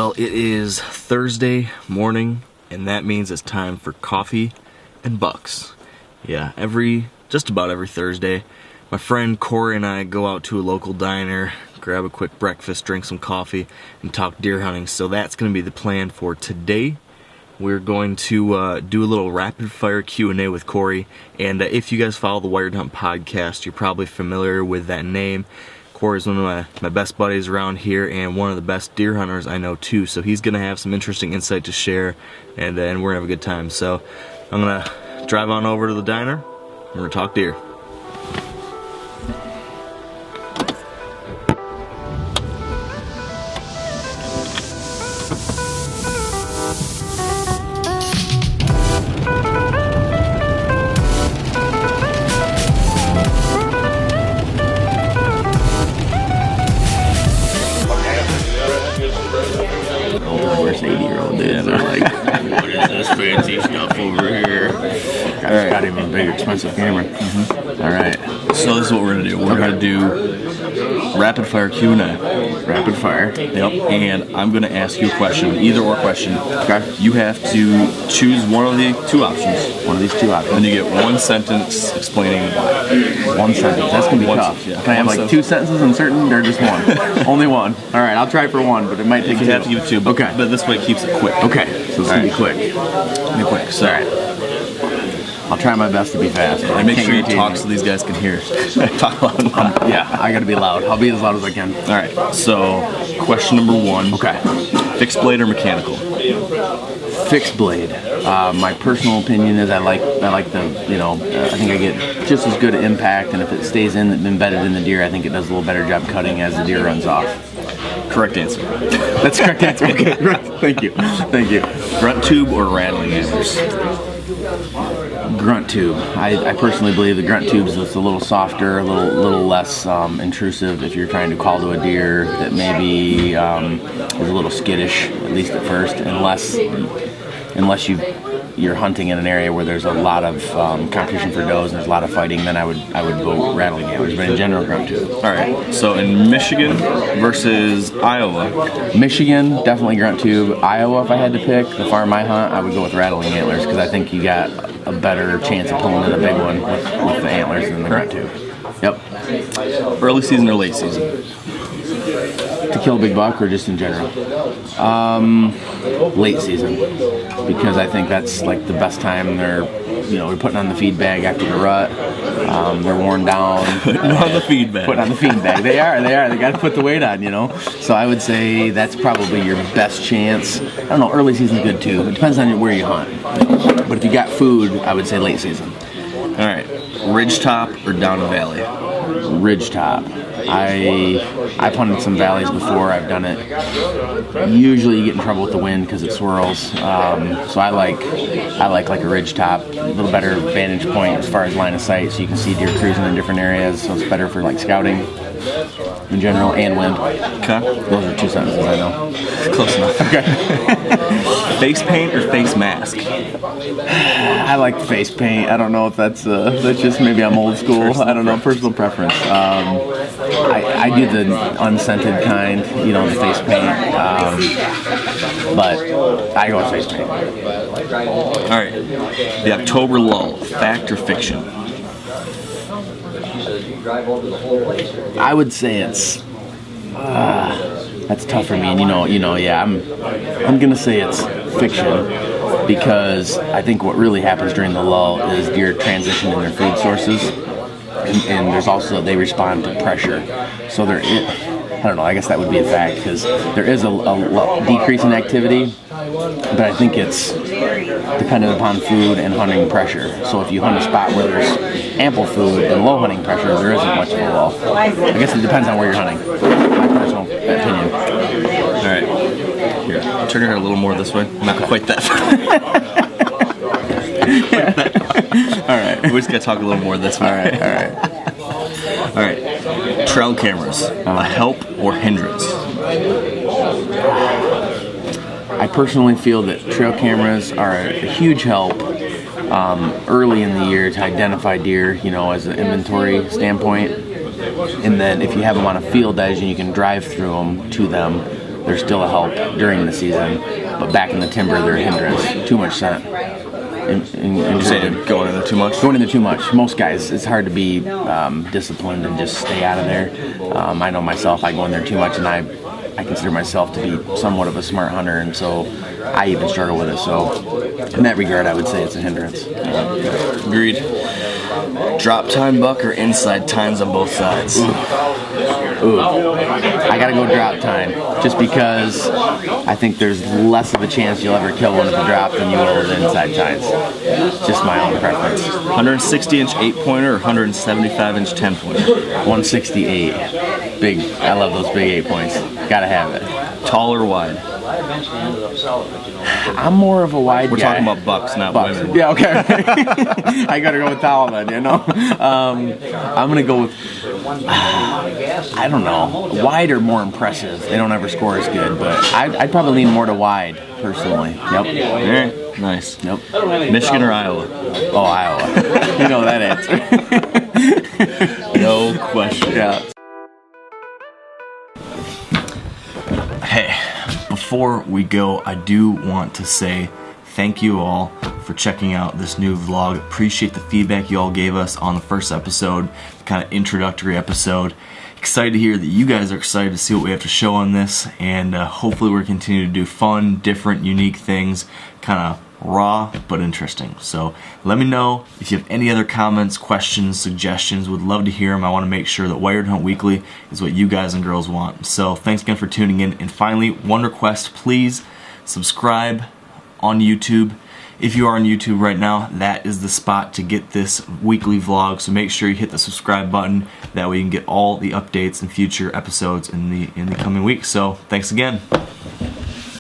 Well, it is Thursday morning, and that means it's time for coffee and bucks. Yeah, just about every Thursday, my friend Corey and I go out to a local diner, grab a quick breakfast, drink some coffee, and talk deer hunting. So that's going to be the plan for today. We're going to do a little rapid-fire Q&A with Corey, and if you guys follow the Wired Hunt podcast, you're probably familiar with that name. Corey's one of my best buddies around here and one of the best deer hunters I know too, so he's going to have some interesting insight to share, and we're going to have a good time. So I'm going to drive on over to the diner, and we're going to talk deer. What is this fancy stuff over here? Got him a big expensive camera. All right, so this is what we're gonna do. We're gonna do rapid fire Q&A. Rapid fire. Yep. And I'm gonna ask you a question, either or question. Okay. You have to choose one of the two options. One of these two options. And you get one sentence explaining why. One sentence. That's gonna be tough. Yeah. Can I have like two sentences in certain, or just one? Only one. All right. I'll try for one, but it might take two. You have to give two. Okay. But this way it keeps it quick. Okay. So it's gonna be quick. Be quick. So. All right. I'll try my best to be fast. And make sure you talk so these guys can hear. Talk loud enough. Yeah, I gotta be loud. I'll be as loud as I can. All right. So, question number one. Okay. Fixed blade or mechanical? Fixed blade. My personal opinion is I like the, I think I get just as good impact, and if it stays embedded in the deer, I think it does a little better job cutting as the deer runs off. Correct answer. That's the correct answer. Okay, right. Thank you. Grunt tube or rattling antlers? Grunt tube. I personally believe the grunt tube is just a little softer, a little less intrusive if you're trying to call to a deer that maybe is a little skittish, at least at first, unless you're hunting in an area where there's a lot of competition for does and there's a lot of fighting, then I would go rattling antlers, but in general, grunt tube. All right, so in Michigan versus Iowa? Michigan, definitely grunt tube. Iowa, if I had to pick, the farm I hunt, I would go with rattling antlers because I think you got a better chance of pulling in a big one with the antlers than the grunt tube. Yep. Early season or late season? To kill a big buck or just in general? Late season, because I think that's like the best time. We're putting on the feed bag after the rut. They're worn down. Putting on the feed bag. Putting on the feed bag. They are. They got to put the weight on, So I would say that's probably your best chance. I don't know. Early season's good too. It depends on where you hunt. But if you got food, I would say late season. All right. Ridge top or down a valley? Ridge top. I've hunted some valleys before. I've done it. Usually you get in trouble with the wind because it swirls. So I like a ridge top, a little better vantage point as far as line of sight, so you can see deer cruising in different areas. So it's better for like scouting in general and wind. Okay. Those are two sentences I know. Close enough. Okay. Face paint or face mask? I like face paint. I don't know if that's just maybe I'm old school. I don't know, personal preference. I do the unscented kind, the face paint. But I go with face paint. All right. The October lull, fact or fiction? I would say it's. That's tough for me, and yeah, I'm gonna say it's fiction because I think what really happens during the lull is deer transition in their food sources, and there's also they respond to pressure. So I don't know. I guess that would be a fact because there is a decrease in activity, but I think it's dependent upon food and hunting pressure. So if you hunt a spot where there's ample food and low hunting pressure, there isn't much of a lull. I guess it depends on where you're hunting. My personal opinion. All right. Here, turn your head a little more this way. Not quite that far. All right. We just gotta talk a little more this way. All right. Trail cameras, a help or hindrance? I personally feel that trail cameras are a huge help early in the year to identify deer, as an inventory standpoint. And then if you have them on a field edge and you can drive through them to them, they're still a help during the season, but back in the timber, they're a hindrance. Too much scent. You say going in there too much? Going in there too much. Most guys, it's hard to be disciplined and just stay out of there. I know myself, I go in there too much, and I consider myself to be somewhat of a smart hunter, and so I even struggle with it. So in that regard, I would say it's a hindrance. Agreed. Drop time buck or inside tines on both sides? Ooh. I gotta go drop time, just because I think there's less of a chance you'll ever kill one with a drop than you will with inside tines. Just my own preference. 160-inch 8-pointer or 175-inch 10-pointer? 168. Big. I love those big 8 points. Gotta have it. Tall or wide? I'm more of a wide guy. We're talking about bucks, not women. Yeah, okay. I gotta go with tall then, you know? I'm gonna go with, I don't know, wide or more impressive. They don't ever score as good, but I'd probably lean more to wide, personally. Yep. All right. Nice. Yep. Michigan or Iowa? Oh, Iowa. You know that answer. No question. Yeah. Hey, before we go, I do want to say thank you all for checking out this new vlog. Appreciate the feedback you all gave us on the first episode, kind of introductory episode. Excited to hear that you guys are excited to see what we have to show on this, and hopefully we're continuing to do fun, different, unique things, kind of raw but interesting. So let me know if you have any other comments, questions, suggestions. Would love to hear them. I want to make sure that Wired Hunt Weekly is what you guys and girls want. So thanks again for tuning in. And finally, one request, please subscribe on YouTube. If you are on YouTube right now, that is the spot to get this weekly vlog. So make sure you hit the subscribe button. That way you can get all the updates and future episodes in the coming weeks. So thanks again.